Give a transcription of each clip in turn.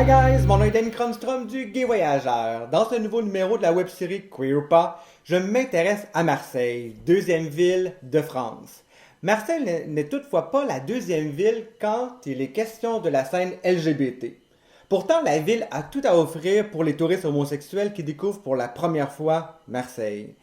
Hi guys, mon nom est Danny Cronstrom du Gay Voyageur. Dans ce nouveau numéro de la web-série Queer ou pas, je m'intéresse à Marseille, deuxième ville de France. Marseille n'est toutefois pas la deuxième ville quand il est question de la scène LGBT. Pourtant, la ville a tout à offrir pour les touristes homosexuels qui découvrent pour la première fois Marseille.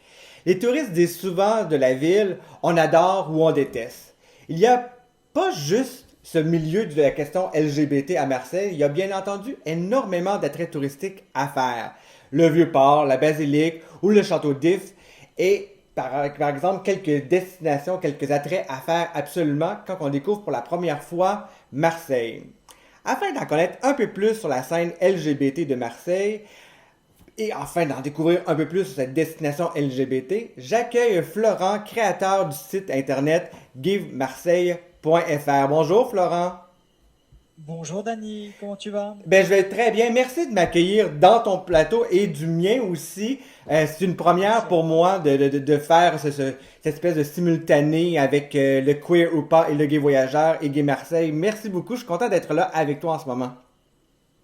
Les touristes disent souvent de la ville, on adore ou on déteste. Il n'y a pas juste ce milieu de la question LGBT à Marseille, il y a bien entendu énormément d'attraits touristiques à faire. Le Vieux-Port, la Basilique ou le Château d'If et par exemple quelques destinations, quelques attraits à faire absolument quand on découvre pour la première fois Marseille. Afin d'en connaître un peu plus sur la scène LGBT de Marseille, et afin d'en découvrir un peu plus sur cette destination LGBT, j'accueille Florent, créateur du site internet givemarseille.fr. Bonjour Florent. Bonjour Dani, comment tu vas? Je vais très bien. Merci de m'accueillir dans ton plateau et du mien aussi. C'est une première Merci à pour toi. moi de faire cette espèce de simultané avec le Queer ou pas et le Gay Voyageur et Gay Marseille. Merci beaucoup. Je suis content d'être là avec toi en ce moment.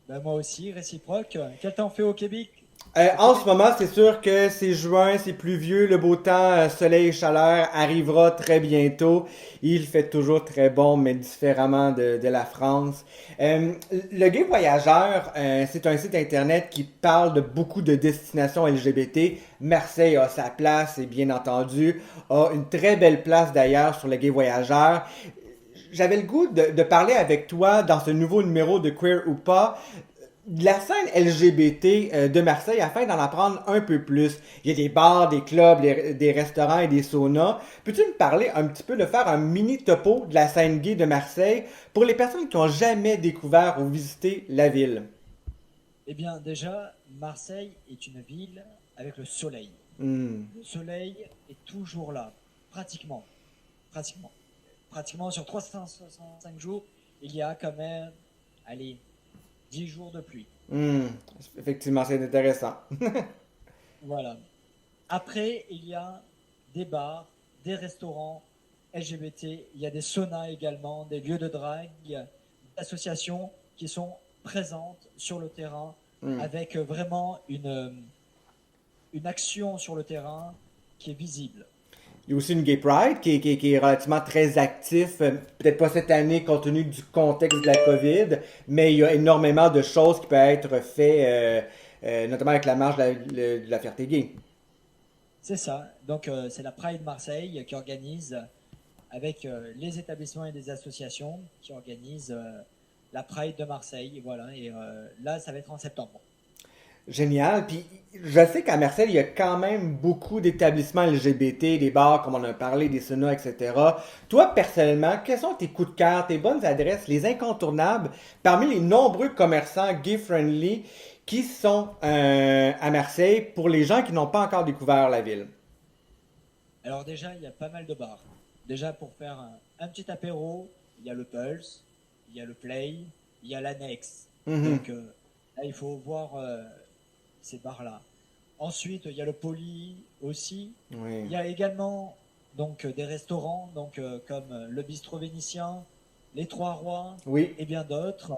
Moi aussi, réciproque. Quel temps fait au Québec? Au En ce Québec? moment, c'est sûr que c'est juin, c'est pluvieux, le beau temps, soleil et chaleur arrivera très bientôt. Il fait toujours très bon, mais différemment de la France. Le Gay Voyageur, c'est un site internet qui parle de beaucoup de destinations LGBT. Marseille a sa place et bien entendu a une très belle place d'ailleurs sur le Gay Voyageur. J'avais le goût de parler avec toi dans ce nouveau numéro de Queer ou pas de la scène LGBT de Marseille afin d'en apprendre un peu plus. Il y a des bars, des clubs, des restaurants et des saunas. Peux-tu me parler un petit peu, de faire un mini topo de la scène gay de Marseille pour les personnes qui n'ont jamais découvert ou visité la ville? Eh bien, déjà, Marseille est une ville avec le soleil. Hmm. Le soleil est toujours là, pratiquement. Pratiquement. Pratiquement sur 365 jours, il y a quand même, allez, 10 jours de pluie. Hmm. Effectivement, c'est intéressant. Voilà. Après, il y a des bars, des restaurants LGBT, il y a des saunas également, des lieux de drague, il y a des associations qui sont présentes sur le terrain Hmm. avec vraiment une action sur le terrain qui est visible. Il y a aussi une Gay Pride qui est relativement très actif, peut-être pas cette année compte tenu du contexte de la COVID, mais il y a énormément de choses qui peuvent être faites, notamment avec la marche de la fierté gay. C'est ça. Donc c'est la Pride Marseille qui organise avec les établissements et des associations qui organisent la Pride de Marseille. Voilà. Et là, ça va être en septembre. Génial. Puis je sais qu'à Marseille, il y a quand même beaucoup d'établissements LGBT, des bars, comme on en a parlé, des saunas, etc. Toi, personnellement, quels sont tes coups de cœur, tes bonnes adresses, les incontournables parmi les nombreux commerçants gay-friendly qui sont à Marseille pour les gens qui n'ont pas encore découvert la ville? Alors déjà, il y a pas mal de bars. Déjà, pour faire un petit apéro, il y a le Pulse, il y a le Play, il y a l'Annexe. Mhm. Donc là, il faut voir ces bars-là. Ensuite, il y a le Poly aussi. Oui. Il y a également donc des restaurants donc comme le Bistrot Vénitien, les Trois Rois Oui. et bien d'autres.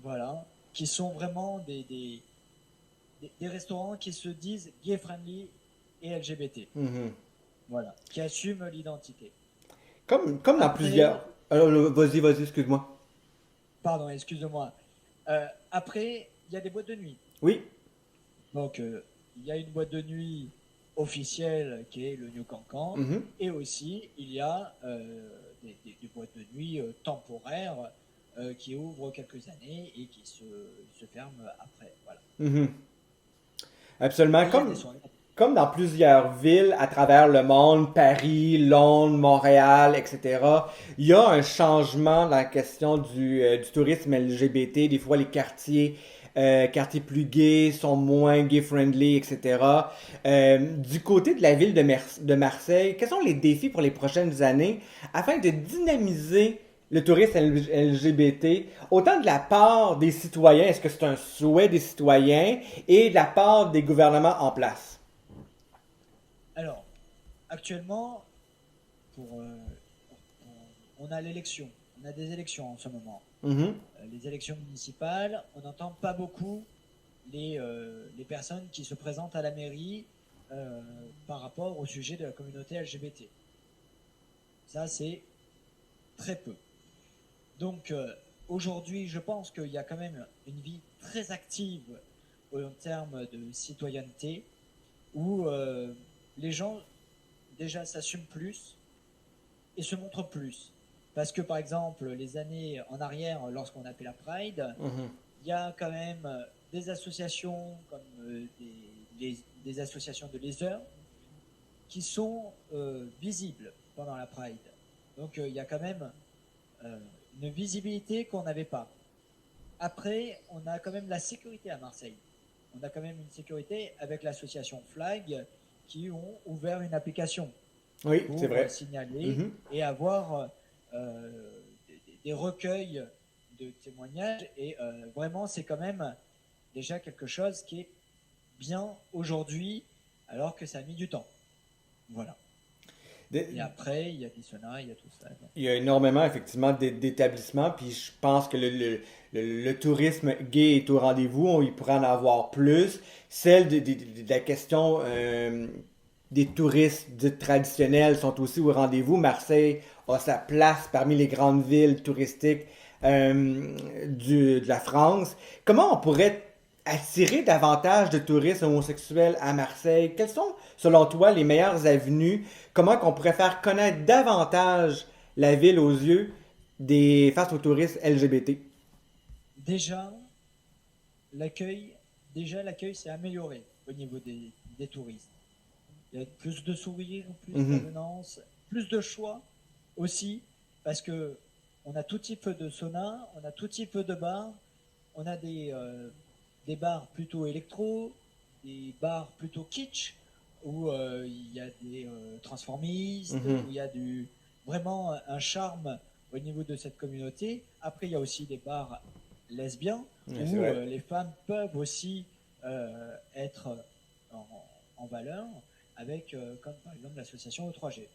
Voilà, qui sont vraiment des restaurants qui se disent gay-friendly et LGBT. Mhm. Voilà, qui assument l'identité. Comme dans Après, plusieurs. Vas-y, excuse-moi. pardon, excuse-moi. Après, il y a des boîtes de nuit. Oui. Donc, il y a une boîte de nuit officielle qui est le New Cancan, Mhm. et aussi il y a des boîtes de nuit temporaires qui ouvrent quelques années et qui se ferment après. Voilà. Mhm. Absolument. Et il y a des soirées. Comme dans plusieurs villes à travers le monde, Paris, Londres, Montréal, etc., il y a un changement dans la question du tourisme LGBT. Des fois, les quartiers plus gays sont moins gay-friendly, etc. Du côté de la ville de Marseille, quels sont les défis pour les prochaines années afin de dynamiser le tourisme LGBT, autant de la part des citoyens, est-ce que c'est un souhait des citoyens, et de la part des gouvernements en place? Alors, actuellement, pour, on a l'élection on a des élections en ce moment. Mhm. Les élections municipales, on n'entend pas beaucoup les personnes qui se présentent à la mairie par rapport au sujet de la communauté LGBT. Ça, c'est très peu. Donc, aujourd'hui, je pense qu'il y a quand même une vie très active en termes de citoyenneté, où les gens, déjà, s'assument plus et se montrent plus. Parce que, par exemple, les années en arrière, lorsqu'on a fait la Pride, Mhm. il y a quand même des associations comme des associations de léseurs qui sont visibles pendant la Pride. Donc il y a quand même euh, une visibilité qu'on n'avait pas. Après, on a quand même la sécurité à Marseille. On a quand même une sécurité avec l'association Flag qui ont ouvert une application Oui, c'est pour vrai. signaler Mhm. et avoir des recueils de témoignages. Et vraiment, c'est quand même déjà quelque chose qui est bien aujourd'hui, alors que ça a mis du temps. Voilà. De- Et après, il y a des saunas, il y a tout ça. Donc, Il y a énormément, effectivement, d'établissements, puis je pense que le tourisme gay est au rendez-vous, il pourrait en avoir plus. Celle de la question des touristes dits traditionnels sont aussi au rendez-vous. Marseille a sa place parmi les grandes villes touristiques de la France. Comment on pourrait attirer davantage de touristes homosexuels à Marseille? Quelles sont, selon toi, les meilleures avenues? Comment qu'on pourrait faire connaître davantage la ville aux yeux des face aux touristes LGBT? déjà, l'accueil, l'accueil s'est amélioré au niveau des touristes. Il y a plus de sourires, plus Mhm. d'avenance, plus de choix aussi, parce que on a tout type de sauna, on a tout type de bars, on a des bars plutôt électro, des bars plutôt kitsch, où il y a des transformistes, où Mhm. il y a vraiment un charme au niveau de cette communauté. Après, il y a aussi des bars lesbiens, Ouais, c'est où vrai. les femmes peuvent aussi être en, en valeur, avec, comme par exemple l'association E3G.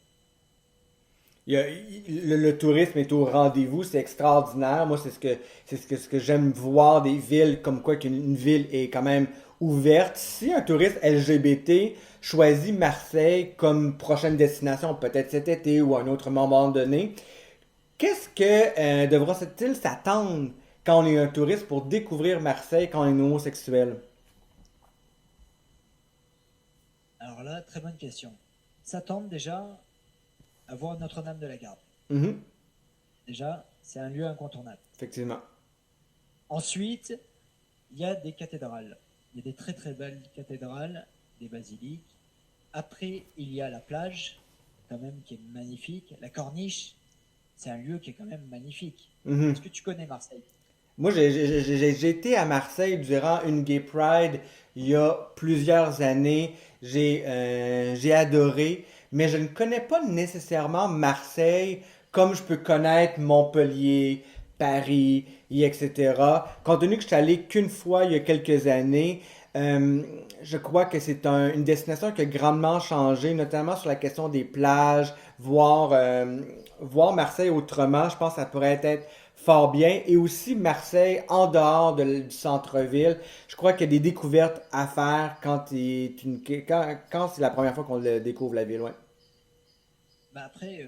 Le tourisme est au rendez-vous, c'est extraordinaire. Moi, ce que j'aime voir des villes comme quoi qu'une ville est quand même ouverte. Si un touriste LGBT choisit Marseille comme prochaine destination, peut-être cet été ou à un autre moment donné, qu'est-ce que devra-t-il s'attendre quand on est un touriste pour découvrir Marseille quand on est homosexuel? Alors là, très bonne question. S'attendre déjà à voir Notre-Dame de la Garde. Mhm. Déjà, c'est un lieu incontournable. Effectivement. Ensuite, il y a des cathédrales. Il y a des très très belles cathédrales, des basiliques. Après, il y a la plage, quand même, qui est magnifique. La corniche, c'est un lieu qui est quand même magnifique. Mhm. Est-ce que tu connais Marseille? Moi, j'ai été à Marseille durant une Gay Pride il y a plusieurs années. J'ai adoré, mais je ne connais pas nécessairement Marseille comme je peux connaître Montpellier, Paris, et etc. Compte tenu que je suis allé qu'une fois il y a quelques années, euh, je crois que c'est une destination qui a grandement changé, notamment sur la question des plages, voir Marseille autrement. Je pense que ça pourrait être fort bien. Et aussi Marseille en dehors du centre-ville. Je crois qu'il y a des découvertes à faire quand c'est la première fois qu'on le découvre la ville. Ouais. Bah après,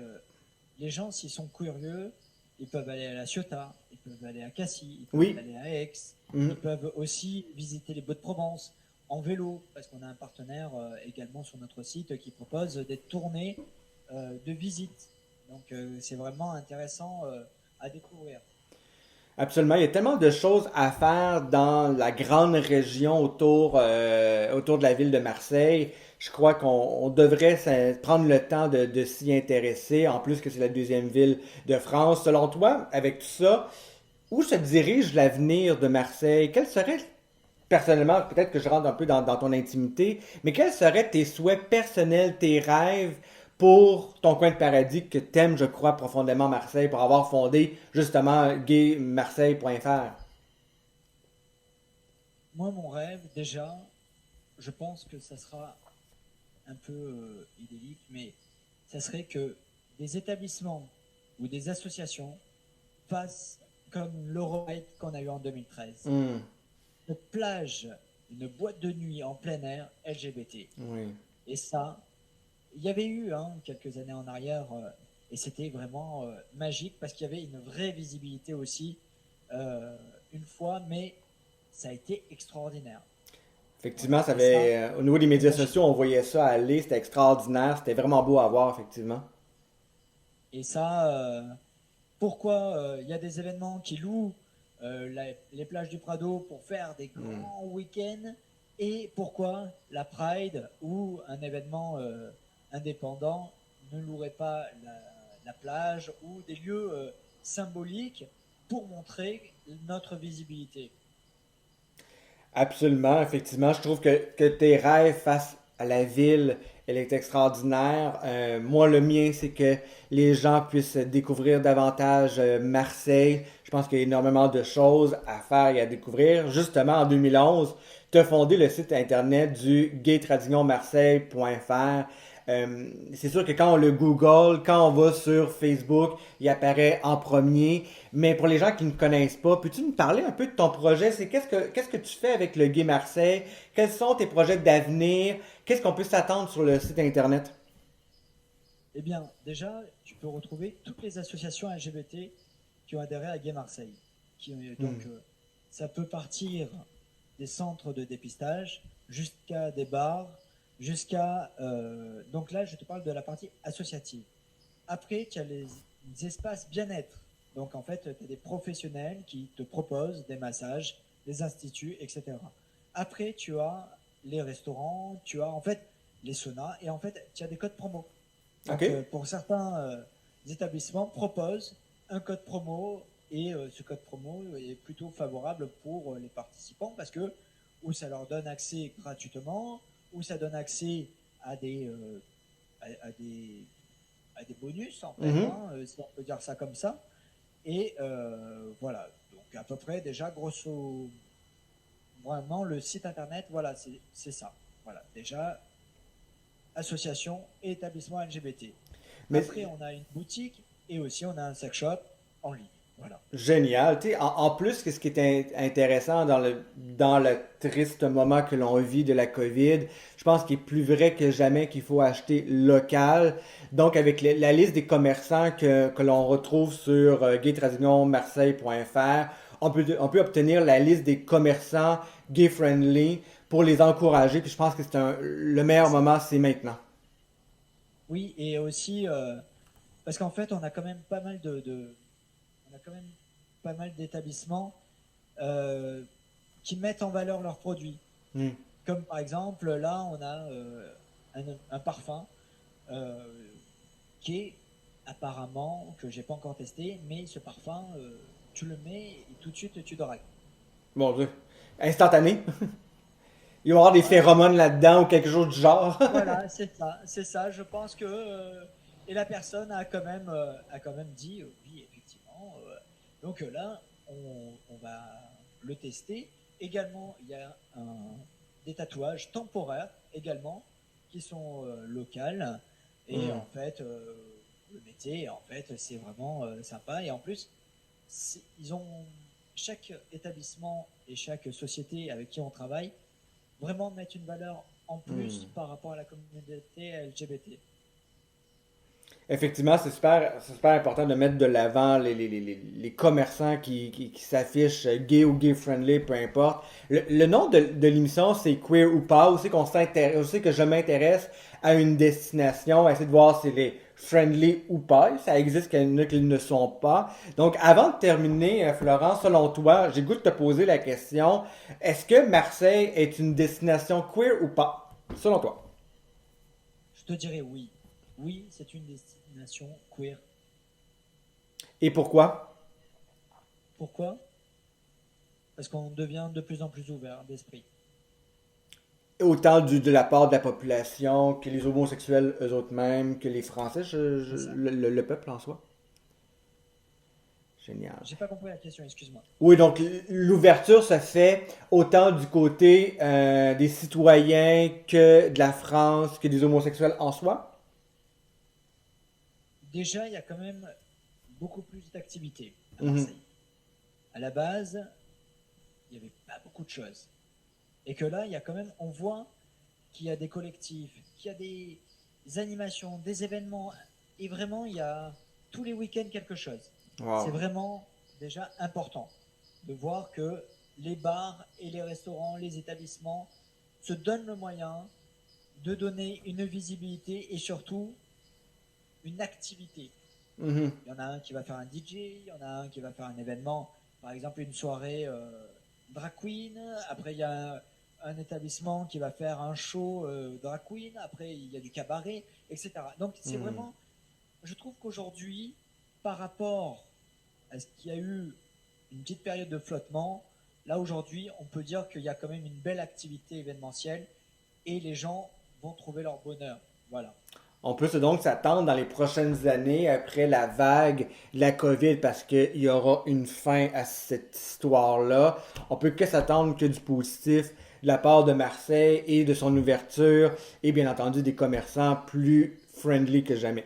les gens, s'ils sont curieux, ils peuvent aller à La Ciotat, ils peuvent aller à Cassis, ils peuvent Oui. aller à Aix, Mhm. ils peuvent aussi visiter les Baux-de-Provence en vélo, parce qu'on a un partenaire également sur notre site qui propose des tournées de visite. Donc c'est vraiment intéressant à découvrir. Absolument. Il y a tellement de choses à faire dans la grande région autour de la ville de Marseille. Je crois qu'on devrait prendre le temps de s'y intéresser, en plus que c'est la deuxième ville de France. Selon toi, avec tout ça, où se dirige l'avenir de Marseille? Quel serait, personnellement, peut-être que je rentre un peu dans ton intimité, mais quels seraient tes souhaits personnels, tes rêves pour ton coin de paradis que t'aimes, je crois, profondément Marseille, pour avoir fondé justement gaymarseille.fr? Moi, mon rêve, déjà, je pense que ça sera un peu idyllique, mais ça serait que des établissements ou des associations fasse comme l'Euroride qu'on a eu en 2013. Hmm, Une plage, une boîte de nuit en plein air LGBT. oui. Et ça, il y avait eu quelques années en arrière, et c'était vraiment magique parce qu'il y avait une vraie visibilité aussi une fois, mais ça a été extraordinaire. Effectivement, Voilà. ça Et ça, avait, au niveau des médias magique. sociaux, on voyait ça aller, c'était extraordinaire, c'était vraiment beau à voir, effectivement. Et ça, pourquoi il y a des événements qui louent les plages du Prado pour faire des Hmm. grands week-ends et pourquoi la Pride ou un événement indépendant ne louerait pas la plage ou des lieux symboliques pour montrer notre visibilité. Absolument, effectivement. Je trouve que tes rêves face à la ville, elle est extraordinaire. Moi, le mien, c'est que les gens puissent découvrir davantage Marseille. Je pense qu'il y a énormément de choses à faire et à découvrir. Justement, en 2011, tu as fondé le site internet du gaytradunionmarseille.fr. C'est sûr que quand on le Google, quand on va sur Facebook, il apparaît en premier. Mais pour les gens qui ne connaissent pas, peux-tu nous parler un peu de ton projet? C'est qu'est-ce que tu fais avec le Gay Marseille? Quels sont tes projets d'avenir? Qu'est-ce qu'on peut s'attendre sur le site internet? Eh bien, déjà, tu peux retrouver toutes les associations LGBT qui ont adhéré à Gay Marseille. Donc, Hmm. ça peut partir des centres de dépistage jusqu'à des bars, jusqu'à... donc là, je te parle de la partie associative. Après, tu as les espaces bien-être. Donc, en fait, tu as des professionnels qui te proposent des massages, des instituts, etc. Après, tu as les restaurants, tu as en fait les saunas, et en fait, tu as des codes promo. OK? Donc, pour certains établissements, proposent un code promo et ce code promo est plutôt favorable pour les participants parce que ou ça leur donne accès gratuitement, ou ça donne accès à à des bonus en fait, Mhm. si on peut dire ça comme ça. Et voilà, donc à peu près déjà grosso, vraiment le site internet, voilà, c'est ça. Voilà, déjà association et établissement LGBT. Mais Après, on a une boutique et aussi on a un sex shop en ligne. Voilà. génial. Tu sais, en plus, ce qui est intéressant dans le triste moment que l'on vit de la COVID, je pense qu'il est plus vrai que jamais qu'il faut acheter local. Donc, avec la liste des commerçants que l'on retrouve sur gaytradunionmarseille.fr, on peut obtenir la liste des commerçants gay-friendly pour les encourager. Puis je pense que le C'est meilleur ça. moment, c'est maintenant. Oui, et aussi parce qu'en fait, on a quand même pas mal on a quand même pas mal d'établissements euh, qui mettent en valeur leurs produits. Hmm. Comme par exemple, là, on a un parfum euh, qui est apparemment, que j'ai pas encore testé, mais ce parfum, tu le mets et tout de suite tu dragues. Mon Dieu. Instantané. Il va y avoir des Voilà, phéromones là-dedans ou quelque chose du genre. voilà, c'est ça, c'est ça. Je pense que et la personne a quand même dit oui, effectivement. Donc là, on va le tester. Également, il y a des tatouages temporaires également qui sont locales et Hmm. en fait, le métier, en fait, c'est vraiment sympa et en plus, ils ont chaque établissement et chaque société avec qui on travaille vraiment mettre une valeur en Hmm. plus par rapport à la communauté LGBT. Effectivement, c'est super important de mettre de l'avant les commerçants qui s'affichent gay ou gay-friendly, peu importe. Le nom de l'émission, c'est Queer ou pas. Aussi que je m'intéresse à une destination, à essayer de voir si elle est friendly ou pas. Ça existe qu'il y en a qui ne sont pas. Donc, avant de terminer, Florent, selon toi, j'ai le goût de te poser la question, est-ce que Marseille est une destination queer ou pas? Selon toi. Je te dirais oui. Oui, c'est une destination queer. Et pourquoi? Pourquoi? Parce qu'on devient de plus en plus ouvert d'esprit. Autant de la part de la population que les homosexuels eux autres mêmes, que les Français, C'est ça. le peuple en soi. Génial. J'ai pas compris la question, excuse-moi. Oui, donc l'ouverture se fait autant du côté des citoyens que de la France, que des homosexuels en soi. Déjà, il y a quand même beaucoup plus d'activités à Mhm. Marseille. À la base, il n'y avait pas beaucoup de choses. Et que là, il y a quand même, on voit qu'il y a des collectifs, qu'il y a des animations, des événements, et vraiment, il y a tous les week-ends quelque chose. C'est Wow. vraiment déjà important de voir que les bars et les restaurants, les établissements se donnent le moyen de donner une visibilité et surtout une activité. Mhm. Il y en a un qui va faire un DJ, il y en a un qui va faire un événement, par exemple une soirée drag queen, après il y a un établissement qui va faire un show drag queen, après il y a du cabaret, etc. Donc c'est Mhm. vraiment, je trouve qu'aujourd'hui, par rapport à ce qu'il y a eu une petite période de flottement, là aujourd'hui on peut dire qu'il y a quand même une belle activité événementielle et les gens vont trouver leur bonheur. Voilà. On peut donc s'attendre dans les prochaines années, après la vague de la COVID, parce qu'il y aura une fin à cette histoire-là. On peut que s'attendre que du positif de la part de Marseille et de son ouverture, et bien entendu des commerçants plus friendly que jamais.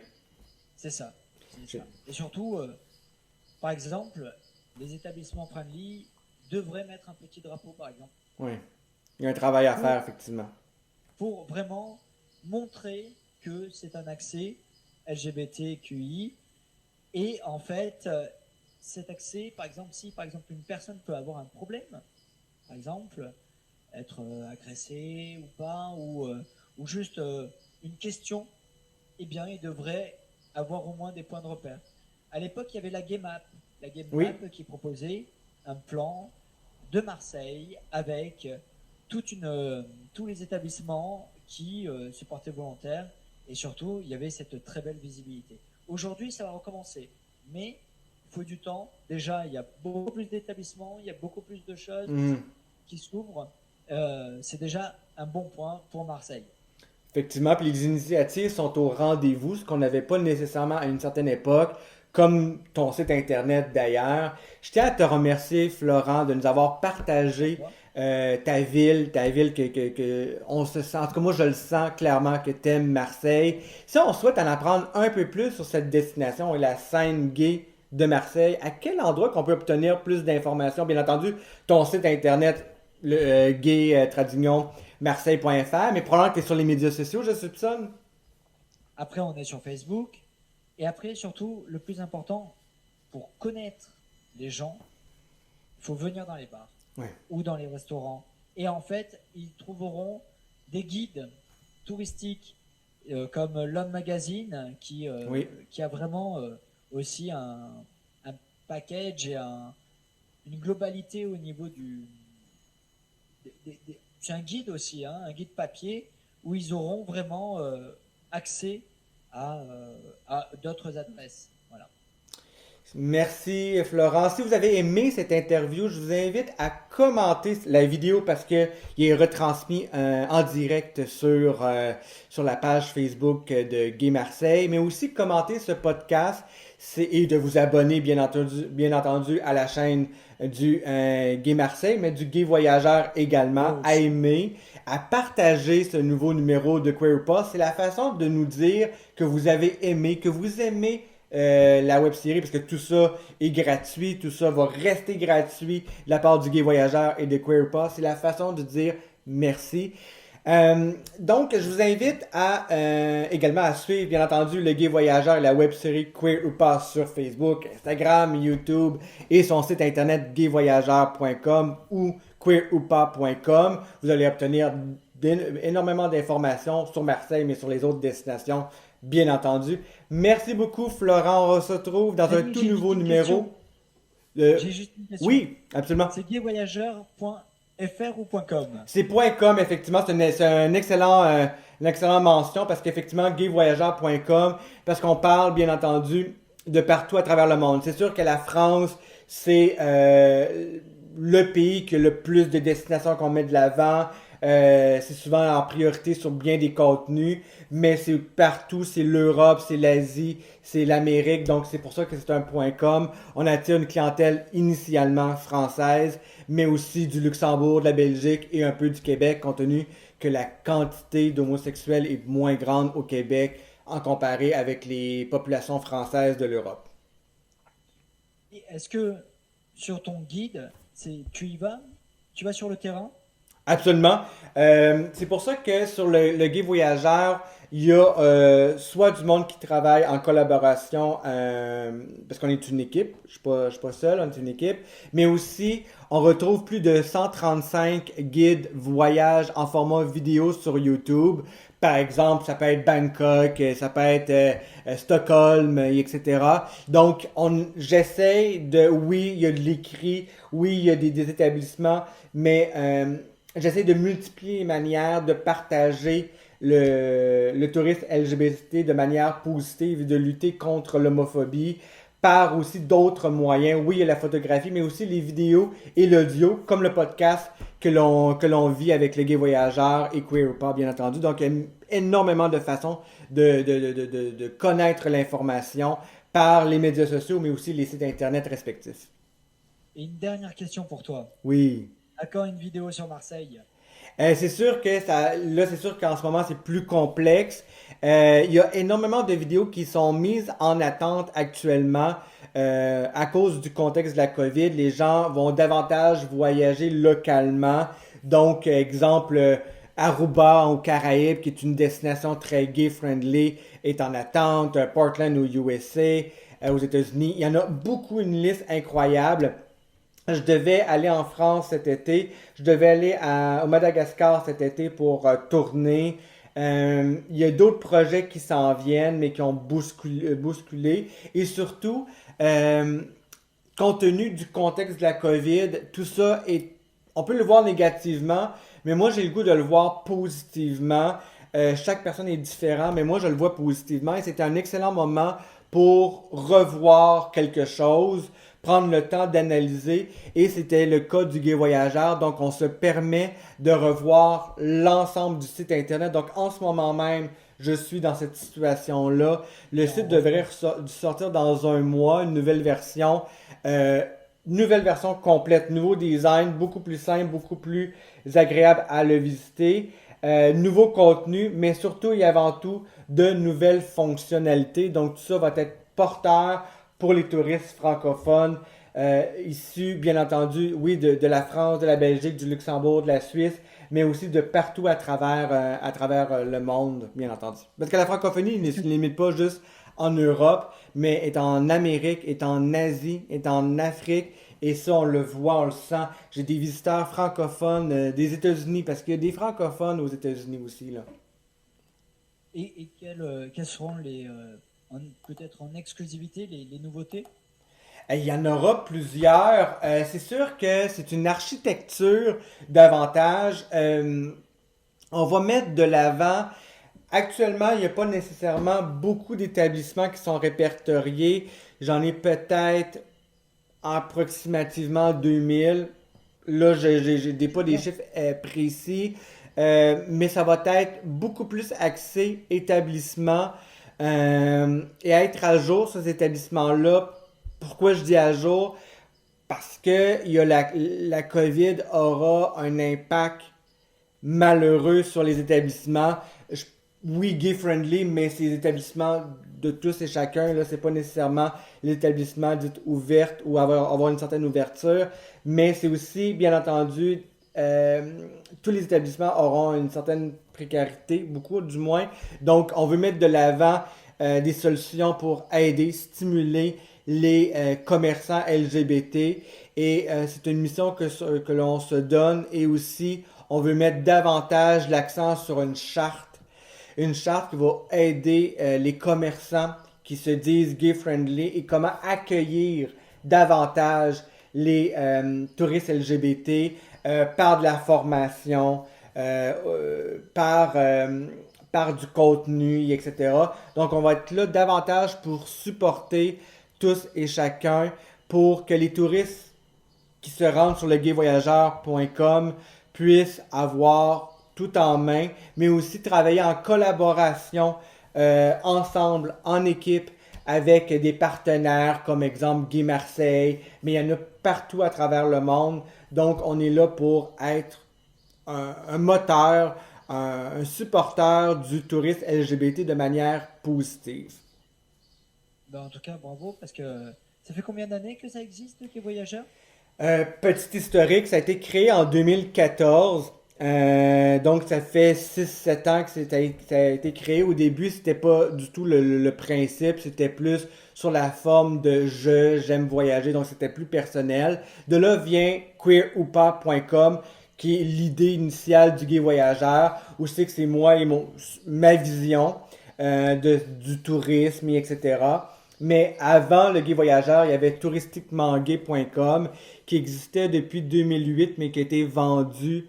C'est ça. C'est Je- ça. Et surtout, par exemple, les établissements friendly devraient mettre un petit drapeau, par exemple, Oui, il y a un travail à faire, pour, effectivement. pour vraiment montrer que c'est un accès LGBTQI. Et en fait, cet accès, par exemple, si par exemple une personne peut avoir un problème, par exemple, être agressé ou pas, ou juste une question, eh bien, il devrait avoir au moins des points de repère. À l'époque, il y avait la Game App. La Game Oui, App qui proposait un plan de Marseille avec tous les établissements qui se portaient volontaires et surtout, il y avait cette très belle visibilité. Aujourd'hui, ça va recommencer, mais il faut du temps. Déjà, il y a beaucoup plus d'établissements, il y a beaucoup plus de choses mhm. qui s'ouvrent. C'est déjà un bon point pour Marseille. Effectivement, puis les initiatives sont au rendez-vous, ce qu'on n'avait pas nécessairement à une certaine époque, comme ton site internet d'ailleurs. Je tiens à te remercier, Florent, de nous avoir Merci à partagé toi. ta ville on se sent, en tout cas moi je le sens clairement que t'aimes Marseille. Si on souhaite en apprendre un peu plus sur cette destination et la scène gay de Marseille, à quel endroit qu'on peut obtenir plus d'informations? Bien entendu, ton site internet, le gay Tradignon marseille.fr, mais probablement que tu es sur les médias sociaux, je soupçonne. Après, on est sur Facebook. Et après, surtout, le plus important, pour connaître les gens, il faut venir dans les bars Ouais. ou dans les restaurants. Et en fait, ils trouveront des guides touristiques comme l'Homme Magazine Oui. qui a vraiment aussi un package et une globalité au niveau c'est un guide aussi, hein, un guide papier où ils auront vraiment accès à d'autres adresses. Voilà. Merci Florent. Si vous avez aimé cette interview, je vous invite à commenter la vidéo parce que il est retransmis en direct sur la page Facebook de Gay Marseille, mais aussi commenter ce podcast et de vous abonner bien entendu à la chaîne du Gay Marseille, mais du Gay Voyageur également, Oh, à aussi. aimer, à partager ce nouveau numéro de Queer Pass. C'est la façon de nous dire que vous avez aimé, que vous aimez la web série, parce que tout ça est gratuit, tout ça va rester gratuit de la part du Gay Voyageur et de Queer Pass. C'est la façon de dire merci. Donc, je vous invite à également à suivre, bien entendu, le Gay Voyageur et la web série Queer ou Pas sur Facebook, Instagram, YouTube et son site internet gayvoyageur.com ou queeroupas.com. Vous allez obtenir énormément d'informations sur Marseille, mais sur les autres destinations, bien entendu. Merci beaucoup, Florent. On se retrouve dans un Samy, tout j'ai juste nouveau une numéro. question. Euh, J'ai juste une question. oui, absolument. C'est gayvoyageur.fr ou .com? C'est .com, effectivement, c'est une excellente mention parce qu'effectivement, gayvoyageur.com, parce qu'on parle, bien entendu, de partout à travers le monde. C'est sûr que la France, c'est le pays qui a le plus de destinations qu'on met de l'avant. C'est souvent en priorité sur bien des contenus, mais c'est partout, c'est l'Europe, c'est l'Asie, c'est l'Amérique, donc c'est pour ça que c'est un .com. On attire une clientèle initialement française, mais aussi du Luxembourg, de la Belgique et un peu du Québec, compte tenu que la quantité d'homosexuels est moins grande au Québec en comparé avec les populations françaises de l'Europe. Et est-ce que sur ton guide, tu vas sur le terrain? Absolument. C'est pour ça que sur le Guide Voyageur, il y a soit du monde qui travaille en collaboration, parce qu'on est une équipe, je suis pas seul, on est une équipe, mais aussi on retrouve plus de 135 guides voyage en format vidéo sur YouTube. Par exemple, ça peut être Bangkok, ça peut être Stockholm, etc. Donc, j'essaie de, oui, il y a de l'écrit, oui, il y a des établissements, mais j'essaie de multiplier les manières de partager le tourisme LGBT de manière positive et de lutter contre l'homophobie par aussi d'autres moyens. Oui, il y a la photographie, mais aussi les vidéos et l'audio, comme le podcast que l'on vit avec le Gay Voyageur et Queer ou pas, bien entendu. Donc, il y a énormément de façons de connaître l'information par les médias sociaux, mais aussi les sites internet respectifs. Et une dernière question pour toi. Oui. À quand une vidéo sur Marseille? C'est sûr que ça, là, c'est sûr qu'en ce moment, c'est plus complexe. Il y a énormément de vidéos qui sont mises en attente actuellement à cause du contexte de la COVID. Les gens vont davantage voyager localement. Donc, exemple, Aruba aux Caraïbes, qui est une destination très gay-friendly, est en attente. Portland aux USA, aux États-Unis. Il y en a beaucoup, une liste incroyable. Je devais aller en France cet été. Je devais aller au Madagascar cet été pour tourner. Il y a d'autres projets qui s'en viennent, mais qui ont bousculé. Et surtout, euh, compte tenu du contexte de la COVID, tout ça est... On peut le voir négativement, mais moi j'ai le goût de le voir positivement. Chaque personne est différente, mais moi je le vois positivement et c'est un excellent moment pour revoir quelque chose, prendre le temps d'analyser et c'était le cas du Gué Voyageur. Donc on se permet de revoir l'ensemble du site internet. Donc en ce moment même, je suis dans cette situation-là. Le Et site en devrait refait. sortir dans un mois, une euh, nouvelle version complète, nouveau design, beaucoup plus simple, beaucoup plus agréable à le visiter. Nouveau contenu, mais surtout et avant tout de nouvelles fonctionnalités. Donc tout ça va être porteur pour les touristes francophones issus, bien entendu, oui, de la France, de la Belgique, du Luxembourg, de la Suisse, mais aussi de partout à travers le monde, bien entendu. Parce que la francophonie ne Est-ce que se limite pas juste en Europe, mais est en Amérique, est en Asie, est en Afrique. Et ça, on le voit, on le sent. J'ai des visiteurs francophones des États-Unis, parce qu'il y a des francophones aux États-Unis aussi, là. quelles seront peut-être en exclusivité, les nouveautés? Il y en aura plusieurs. C'est sûr que c'est une architecture davantage. On va mettre de l'avant. Actuellement, il n'y a pas nécessairement beaucoup d'établissements qui sont répertoriés. J'en ai peut-être approximativement 2000. Là, j'ai pas des Super. chiffres précis, mais ça va être beaucoup plus axé établissement et être à jour sur ces établissements-là. Pourquoi je dis à jour? Parce que la COVID aura un impact malheureux sur les établissements. Je- oui, gay-friendly, mais ces établissements de tous et chacun, là, c'est pas nécessairement l'établissement dit ouverte ou avoir une certaine ouverture, mais c'est aussi, bien entendu, tous les établissements auront une certaine précarité, beaucoup du moins. Donc, on veut mettre de l'avant des solutions pour aider, stimuler les commerçants LGBT et c'est une mission que l'on se donne et aussi on veut mettre davantage l'accent sur une charte qui va aider les commerçants qui se disent gay-friendly et comment accueillir davantage les touristes LGBT par de la formation, par du contenu, etc. Donc on va être là davantage pour supporter tous et chacun pour que les touristes qui se rendent sur le gayvoyageur.com puissent avoir tout en main, mais aussi travailler en collaboration ensemble, en équipe, avec des partenaires comme exemple Guy Marseille, mais il y en a partout à travers le monde. Donc on est là pour être un moteur, un supporter du tourisme LGBT de manière positive. Ben, en tout cas, bravo, parce que Ça fait combien d'années que ça existe, Quai Voyageur? Petit historique, ça a été créé en 2014. Donc, ça fait 6 7 ans que ça a été créé. Au début, c'était pas du tout le principe, c'était plus sur la forme de j'aime voyager, donc c'était plus personnel. De là vient queeroupa.com, qui est l'idée initiale du Gué Voyageur, où c'est que c'est moi et ma vision du tourisme, et etc. Mais avant le Gué Voyageur, il y avait touristiquementgay.com qui existait depuis 2008, mais qui a été vendu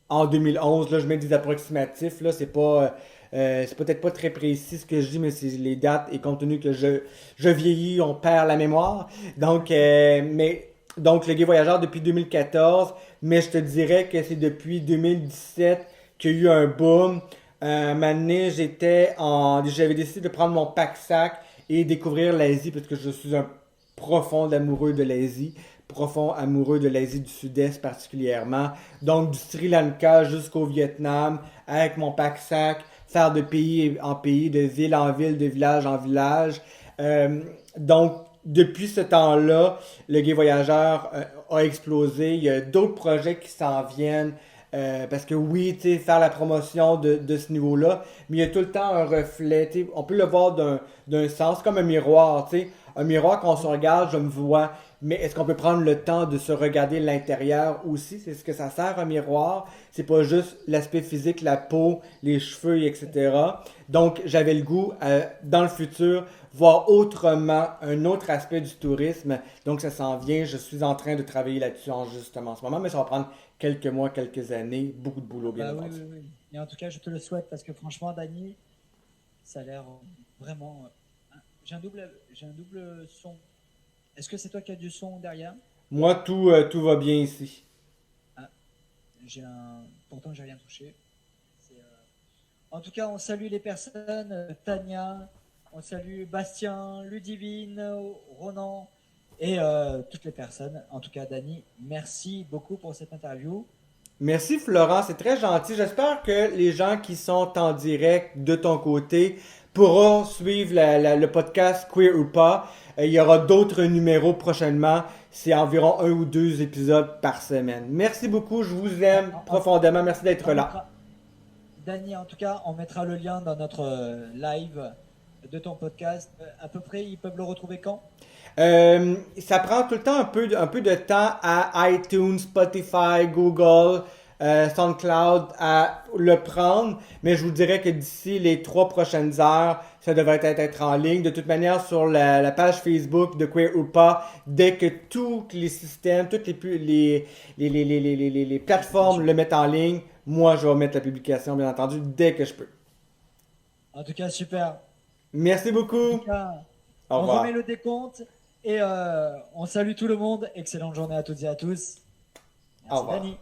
en 2011. Là, je mets des approximatifs. Là, c'est peut-être pas très précis ce que je dis, mais c'est les dates et compte tenu que je vieillis, on perd la mémoire. Donc le Gué Voyageur depuis 2014, mais je te dirais que c'est depuis 2017 qu'il y a eu un boom. Un moment donné, j'avais décidé de prendre mon pack-sac et découvrir l'Asie parce que je suis un profond amoureux de l'Asie, profond amoureux de l'Asie du Sud-Est particulièrement. Donc du Sri Lanka jusqu'au Vietnam avec mon pack-sac, faire de pays en pays, de ville en ville, de village en village. Donc depuis ce temps-là, le Gué Voyageur a explosé. Il y a d'autres projets qui s'en viennent. Parce que oui, tu sais, faire la promotion de ce niveau-là, mais il y a tout le temps un reflet. Tu sais, on peut le voir d'un sens, comme un miroir. Tu sais. Un miroir, quand on se regarde, je me vois. Mais est-ce qu'on peut prendre le temps de se regarder l'intérieur aussi? C'est ce que ça sert un miroir. C'est pas juste l'aspect physique, la peau, les cheveux, etc. Donc, j'avais le goût, dans le futur, voir autrement un autre aspect du tourisme. Donc, ça s'en vient. Je suis en train de travailler là-dessus justement en ce moment, mais ça va prendre quelques mois, quelques années, beaucoup de boulot, bien Bah oui, entendu. oui, oui. Et en tout cas, je te le souhaite parce que franchement, Dany, ça a l'air vraiment. J'ai un double son. Est-ce que c'est toi qui as du son derrière? Moi, tout va bien ici. Ah, pourtant, j'ai rien touché. En tout cas, on salue les personnes, Tania, on salue Bastien, Ludivine, Ronan et toutes les personnes. En tout cas, Dany, merci beaucoup pour cette interview. Merci Florent, c'est très gentil. J'espère que les gens qui sont en direct de ton côté pourront suivre le podcast Queer ou pas. Il y aura d'autres numéros prochainement. C'est environ 1 ou 2 épisodes par semaine. Merci beaucoup, je vous aime profondément. Merci d'être On là. mettra, Dany, en tout cas, on mettra le lien dans notre live de ton podcast. À peu près, ils peuvent le retrouver quand? Ça prend tout le temps un peu de temps à iTunes, Spotify, Google, SoundCloud à le prendre, mais je vous dirais que d'ici les 3 prochaines heures, ça devrait être en ligne. De toute manière, sur la page Facebook de Queer ou pas, dès que tous les systèmes, toutes les plateformes le mettent en ligne, moi je vais mettre la publication, bien entendu, dès que je peux. En tout cas, super. Merci En tout beaucoup. cas, Au on remet revoir. le décompte et on salue tout le monde. Excellente journée à toutes et à tous. Au Merci, revoir. Dany.